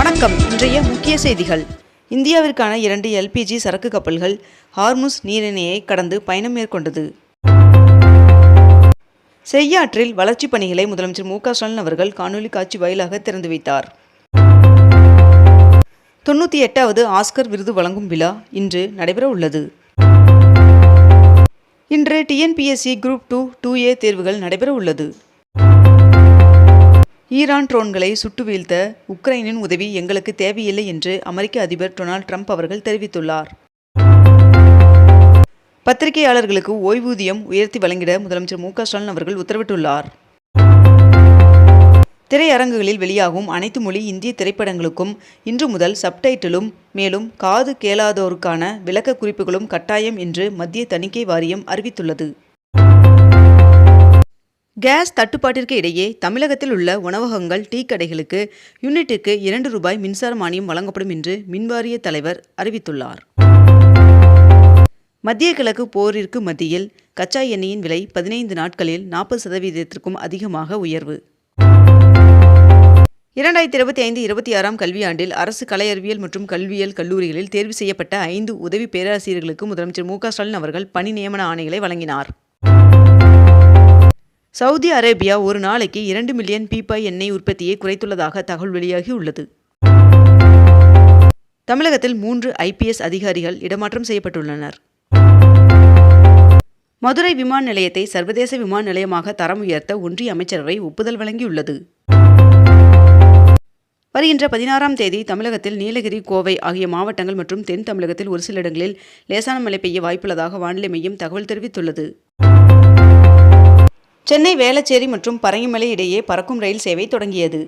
வணக்கம். இன்றைய முக்கிய செய்திகள். இந்தியாவிற்கான 2 LPG சரக்கு கப்பல்கள் ஹார்முஸ் நீரிணையை கடந்து பயணம் மேற்கொண்டது. செய்யாற்றில் வளர்ச்சிப் பணிகளை முதலமைச்சர் மு.க.ஸ்டாலின் அவர்கள் காணொலி காட்சி வாயிலாக திறந்து வைத்தார். 98வது ஆஸ்கர் விருது வழங்கும் விழா இன்று நடைபெற உள்ளது. இன்று TNPSC குரூப் 2 2A தேர்வுகள் நடைபெற உள்ளது. ஈரான் ட்ரோன்களை சுட்டு வீழ்த்த உக்ரைனின் உதவி எங்களுக்கு தேவையில்லை என்று அமெரிக்க அதிபர் டொனால்ட் ட்ரம்ப் அவர்கள் தெரிவித்துள்ளார். பத்திரிகையாளர்களுக்கு ஓய்வூதியம் உயர்த்தி வழங்கிட முதலமைச்சர் மு.க.ஸ்டாலின் அவர்கள் உத்தரவிட்டுள்ளார். திரையரங்குகளில் வெளியாகும் அனைத்து மொழி இந்திய திரைப்படங்களுக்கும் இன்று முதல் சப்டைட்டிலும் மேலும் காது கேளாதோருக்கான விளக்க குறிப்புகளும் கட்டாயம் என்று மத்திய தணிக்கை வாரியம் அறிவித்துள்ளது. கேஸ் தட்டுப்பாட்டிற்கு இடையே தமிழகத்தில் உள்ள உணவகங்கள், டீ கடைகளுக்கு யூனிட்டுக்கு ₹2 மின்சார மானியம் வழங்கப்படும் என்று மின்வாரிய தலைவர் அறிவித்துள்ளார். மத்திய கிழக்கு போரிற்கு மத்தியில் கச்சா எண்ணெயின் விலை 15 நாட்களில் 40% அதிகமாக உயர்வு. 2025-26 கல்வியாண்டில் அரசு கலை அறிவியல் மற்றும் கல்வியியல் கல்லூரிகளில் தேர்வு செய்யப்பட்ட 5 உதவி பேராசிரியர்களுக்கு முதலமைச்சர் மு.க.ஸ்டாலின் அவர்கள் பணி நியமன ஆணைகளை வழங்கினார். சவுதி அரேபியா ஒரு நாளைக்கு 2 மில்லியன் பீப்பாய் எண்ணெய் உற்பத்தியை குறைத்துள்ளதாக தகவல் வெளியாகியுள்ளது. தமிழகத்தில் 3 IPS அதிகாரிகள் இடமாற்றம் செய்யப்பட்டுள்ளனர். மதுரை விமான நிலையத்தை சர்வதேச விமான நிலையமாக தரம் உயர்த்த ஒன்றிய அமைச்சரவை ஒப்புதல் வழங்கியுள்ளது. வருகின்ற 16ஆம் தேதி தமிழகத்தில் நீலகிரி, கோவை ஆகிய மாவட்டங்கள் மற்றும் தென் தமிழகத்தில் ஒரு சில இடங்களில் லேசான மழை பெய்ய வாய்ப்புள்ளதாக வானிலை மையம் தகவல் தெரிவித்துள்ளது. சென்னை வேளச்சேரி மற்றும் பரங்கிமலை இடையே பறக்கும் ரயில் சேவை தொடங்கியது.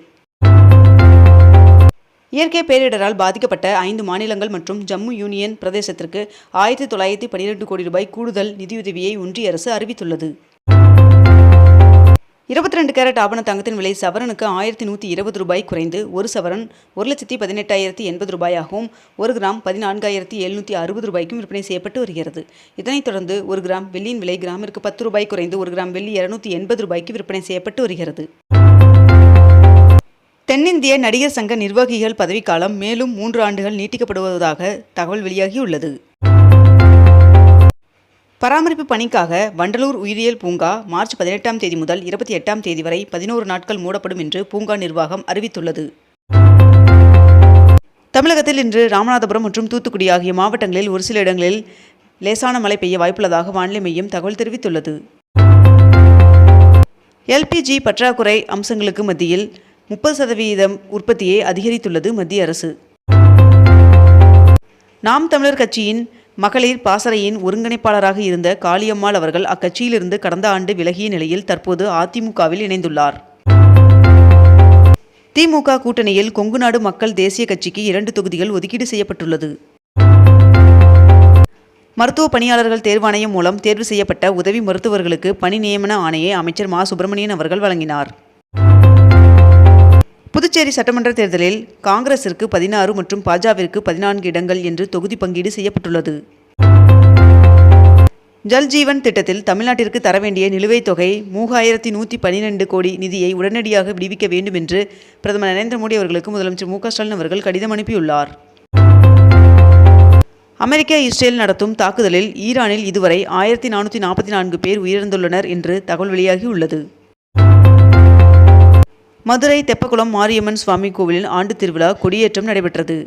இயற்கை பேரிடரால் பாதிக்கப்பட்ட 5 மாநிலங்கள் மற்றும் ஜம்மு யூனியன் பிரதேசத்திற்கு ₹1912 கோடி கூடுதல் நிதியுதவியை ஒன்றிய அரசு அறிவித்துள்ளது. 22 கேரட் ஆபண தங்கத்தின் விலை சவரனுக்கு ₹1120 குறைந்து ஒரு சவரன் ₹1,18,080 ஆகவும் 1 கிராம் ₹14,760 விற்பனை செய்யப்பட்டு வருகிறது. இதனைத் தொடர்ந்து 1 கிராம் வெள்ளியின் விலை கிராமிற்கு ₹10 குறைந்து 1 கிராம் வெள்ளி ₹280 விற்பனை செய்யப்பட்டு வருகிறது. தென்னிந்திய நடிகர் சங்க நிர்வாகிகள் பதவிக்காலம் மேலும் 3 ஆண்டுகள் நீட்டிக்கப்படுவதாக தகவல் வெளியாகியுள்ளது. பராமரிப்பு பணிக்காக வண்டலூர் உயிரியல் பூங்கா மார்ச் 18ஆம் தேதி முதல் 28ஆம் தேதி வரை 11 நாட்கள் மூடப்படும் என்று பூங்கா நிர்வாகம் அறிவித்துள்ளது. தமிழகத்தில் இன்று ராமநாதபுரம் மற்றும் தூத்துக்குடி ஆகிய மாவட்டங்களில் ஒரு சில இடங்களில் லேசான மழை பெய்ய வாய்ப்புள்ளதாக வானிலை மையம் தகவல் தெரிவித்துள்ளது. LPG பற்றாக்குறை அம்சங்களுக்கு மத்தியில் 30% உற்பத்தியை அதிகரித்துள்ளது மத்திய அரசு. நாம் தமிழர் கட்சியின் மகளிர் பாசறையின் ஒருங்கிணைப்பாளராக இருந்த காளியம்மாள் அவர்கள் அக்கட்சியிலிருந்து கடந்த ஆண்டு விலகிய நிலையில் தற்போது அதிமுகவில் இணைந்துள்ளார். திமுக கூட்டணியில் கொங்குநாடு மக்கள் தேசிய கட்சிக்கு 2 தொகுதிகள் ஒதுக்கீடு செய்யப்பட்டுள்ளது. மருத்துவ பணியாளர்கள் தேர்வாணையம் மூலம் தேர்வு செய்யப்பட்ட உதவி மருத்துவர்களுக்கு பணி நியமன ஆணையை அமைச்சர் மா. சுப்பிரமணியன் அவர்கள் வழங்கினார். புதுச்சேரி சட்டமன்ற தேர்தலில் காங்கிரசிற்கு 16 மற்றும் பாஜவிற்கு 14 இடங்கள் என்று தொகுதி பங்கீடு செய்யப்பட்டுள்ளது. ஜல்ஜீவன் திட்டத்தில் தமிழ்நாட்டிற்கு தர வேண்டிய நிலுவைத் தொகை 3112 கோடி நிதியை உடனடியாக விடுவிக்க வேண்டும் என்று பிரதமர் நரேந்திர மோடி அவர்களுக்கு முதலமைச்சர் மு.க.ஸ்டாலின் அவர்கள் கடிதம் அனுப்பியுள்ளார். அமெரிக்கா, இஸ்ரேல் நடத்தும் தாக்குதலில் ஈரானில் இதுவரை 1444 பேர் உயிரிழந்துள்ளனர் என்று தகவல் வெளியாகியுள்ளது. மதுரை தெப்பக்குளம் மாரியம்மன் சுவாமி கோவிலின் ஆண்டு திருவிழா கொடியேற்றம் நடைபெற்றது.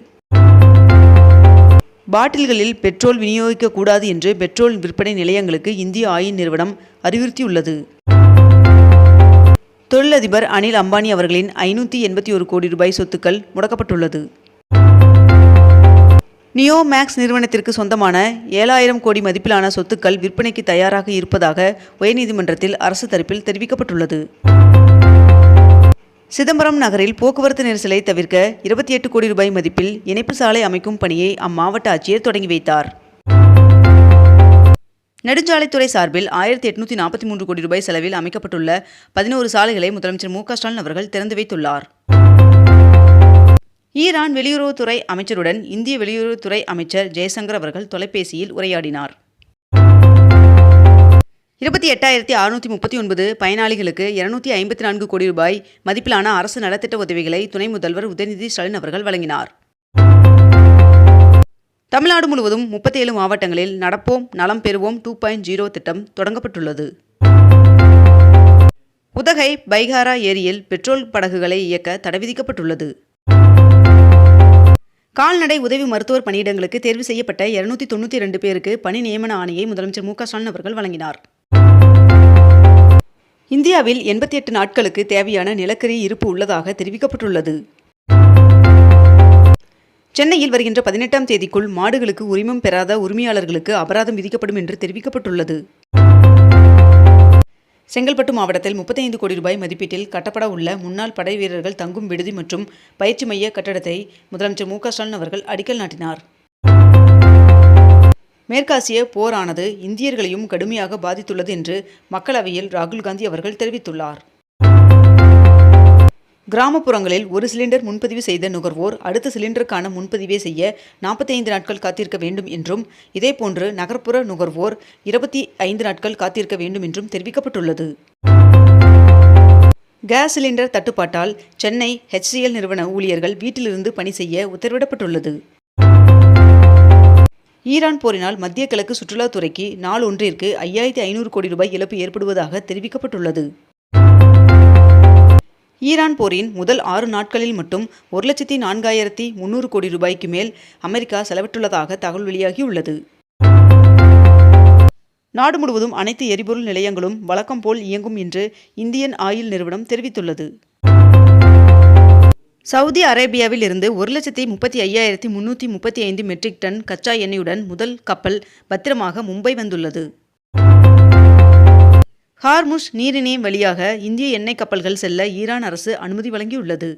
பாட்டில்களில் பெட்ரோல் விநியோகிக்க கூடாது என்று பெட்ரோல் விற்பனை நிலையங்களுக்கு இந்திய ஆயில் நிறுவனம் அறிவுறுத்தியுள்ளது. தொழிலதிபர் அனில் அம்பானி அவர்களின் ₹581 கோடி சொத்துக்கள் முடக்கப்பட்டுள்ளது. நியோ மேக்ஸ் நிறுவனத்திற்கு சொந்தமான 7000 கோடி மதிப்பிலான சொத்துக்கள் விற்பனைக்கு தயாராக இருப்பதாக உயர்நீதிமன்றத்தில் அரசு தரப்பில் தெரிவிக்கப்பட்டுள்ளது. சிதம்பரம் நகரில் போக்குவரத்து நெரிசலை தவிர்க்க ₹28 கோடி மதிப்பில் இணைப்பு சாலை அமைக்கும் பணியை அம்மாவட்ட ஆட்சியர் தொடங்கி வைத்தார். நெடுஞ்சாலைத்துறை சார்பில் ₹1843 கோடி செலவில் அமைக்கப்பட்டுள்ள 11 சாலைகளை முதலமைச்சர் மு.க.ஸ்டாலின் அவர்கள் திறந்து வைத்துள்ளார். ஈரான் வெளியுறவுத்துறை அமைச்சருடன் இந்திய வெளியுறவுத்துறை அமைச்சர் ஜெய்சங்கர் அவர்கள் தொலைபேசியில் உரையாடினார். 28,639 பயனாளிகளுக்கு 254 கோடி ரூபாய் மதிப்பிலான அரசு நலத்திட்ட உதவிகளை துணை முதல்வர் உதயநிதி ஸ்டாலின் அவர்கள் வழங்கினார். தமிழ்நாடு முழுவதும் 37 மாவட்டங்களில் நடப்போம் நலம் பெறுவோம் 2.0 திட்டம் தொடங்கப்பட்டுள்ளது. உதகை பைகாரா ஏரியில் பெட்ரோல் படகுகளை இயக்க தடை விதிக்கப்பட்டுள்ளது. கால்நடை உதவி மருத்துவர் பணியிடங்களுக்கு தேர்வு செய்யப்பட்ட 292 பேருக்கு பணி நியமன ஆணையை முதலமைச்சர் மு.க. ஸ்டாலின் அவர்கள் வழங்கினார். இந்தியாவில் 88 நாட்களுக்கு தேவையான நிலக்கரி இருப்பு உள்ளதாக தெரிவிக்கப்பட்டுள்ளது. சென்னையில் வருகின்ற 18ஆம் தேதிக்குள் மாடுகளுக்கு உரிமம் பெறாத உரிமையாளர்களுக்கு அபராதம் விதிக்கப்படும் என்று தெரிவிக்கப்பட்டுள்ளது. செங்கல்பட்டு மாவட்டத்தில் 35 கோடி ரூபாய் மதிப்பீட்டில் கட்டப்பட உள்ள முன்னாள் படை வீரர்கள் தங்கும் விடுதி மற்றும் பயிற்சி மைய கட்டடத்தை முதலமைச்சர் மு.க. ஸ்டாலின் அவர்கள் அடிக்கல் நாட்டினார். மேற்காசிய போரானது இந்தியர்களையும் கடுமையாக பாதித்துள்ளது என்று மக்களவையில் ராகுல் காந்தி அவர்கள் தெரிவித்துள்ளார். கிராமப்புறங்களில் ஒரு சிலிண்டர் முன்பதிவு செய்த நுகர்வோர் அடுத்த சிலிண்டருக்கான முன்பதிவை செய்ய 45 நாட்கள் காத்திருக்க வேண்டும் என்றும், இதேபோன்று நகர்ப்புற நுகர்வோர் 25 நாட்கள் காத்திருக்க வேண்டும் என்றும் தெரிவிக்கப்பட்டுள்ளது. கேஸ் சிலிண்டர் தட்டுப்பாட்டால் சென்னை HCL நிறுவன ஊழியர்கள் வீட்டிலிருந்து பணி செய்ய உத்தரவிடப்பட்டுள்ளது. ஈரான் போரினால் மத்திய கிழக்கு சுற்றுலாத்துறைக்கு நாள் ஒன்றிற்கு 5,500 கோடி ரூபாய் இழப்பு ஏற்படுவதாக தெரிவிக்கப்பட்டுள்ளது. ஈரான் போரின் முதல் 6 நாட்களில் மட்டும் 1,04,300 கோடி ரூபாய்க்கு மேல் அமெரிக்கா செலவிட்டுள்ளதாக தகவல் வெளியாகியுள்ளது. நாடு முழுவதும் அனைத்து எரிபொருள் நிலையங்களும் வழக்கம் போல் இயங்கும் என்று இந்தியன் ஆயில் நிறுவனம் தெரிவித்துள்ளது. சவுதி அரேபியாவில் இருந்து 1,35,335 மெட்ரிக் டன் கச்சா எண்ணெயுடன் முதல் கப்பல் பத்திரமாக மும்பை வந்துள்ளது. ஹார்முஸ் நீரிணை வழியாக இந்திய எண்ணெய் கப்பல்கள் செல்ல ஈரான் அரசு அனுமதி வழங்கியுள்ளது.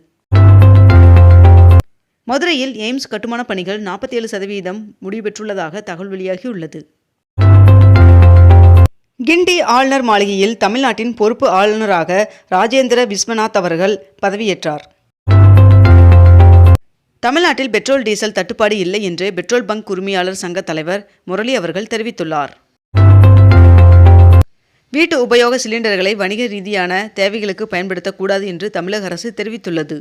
மதுரையில் எய்ம்ஸ் கட்டுமான பணிகள் 47% முடிவு பெற்றுள்ளதாக தகவல் வெளியாகியுள்ளது. கிண்டி ஆளுநர் மாளிகையில் தமிழ்நாட்டின் பொறுப்பு ஆளுநராக ராஜேந்திர விஸ்வநாத் அவர்கள் பதவியேற்றார். தமிழ்நாட்டில் பெட்ரோல் டீசல் தட்டுப்பாடு இல்லை என்று பெட்ரோல் பங்க் உரிமையாளர் சங்க தலைவர் முரளி அவர்கள் தெரிவித்துள்ளார். வீட்டு உபயோக சிலிண்டர்களை வணிக ரீதியான தேவைகளுக்கு பயன்படுத்தக்கூடாது என்று தமிழக அரசு தெரிவித்துள்ளது.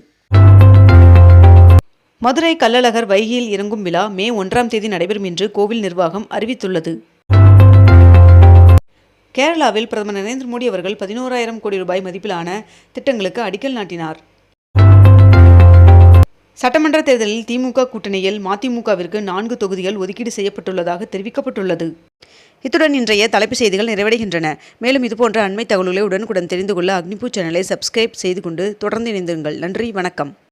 மதுரை கள்ளழகர் வைகையில் இறங்கும் விழா மே 1ஆம் தேதி நடைபெறும் என்று கோவில் நிர்வாகம் அறிவித்துள்ளது. கேரளாவில் பிரதமர் நரேந்திர மோடி அவர்கள் 11,000 கோடி ரூபாய் மதிப்பிலான திட்டங்களுக்கு அடிக்கல் நாட்டினார். சட்டமன்ற தேர்தலில் திமுக கூட்டணியில் மதிமுகவிற்கு 4 தொகுதிகள் ஒதுக்கீடு செய்யப்பட்டுள்ளதாக தெரிவிக்கப்பட்டுள்ளது. இத்துடன் இன்றைய தலைப்புச் செய்திகள் நிறைவடைகின்றன. மேலும் இதுபோன்ற அண்மை தகவல்களை உடனுக்குடன் தெரிந்து கொள்ள அக்னிபூ சேனலை சப்ஸ்கிரைப் செய்து கொண்டு தொடர்ந்து இணைந்திருங்கள். நன்றி, வணக்கம்.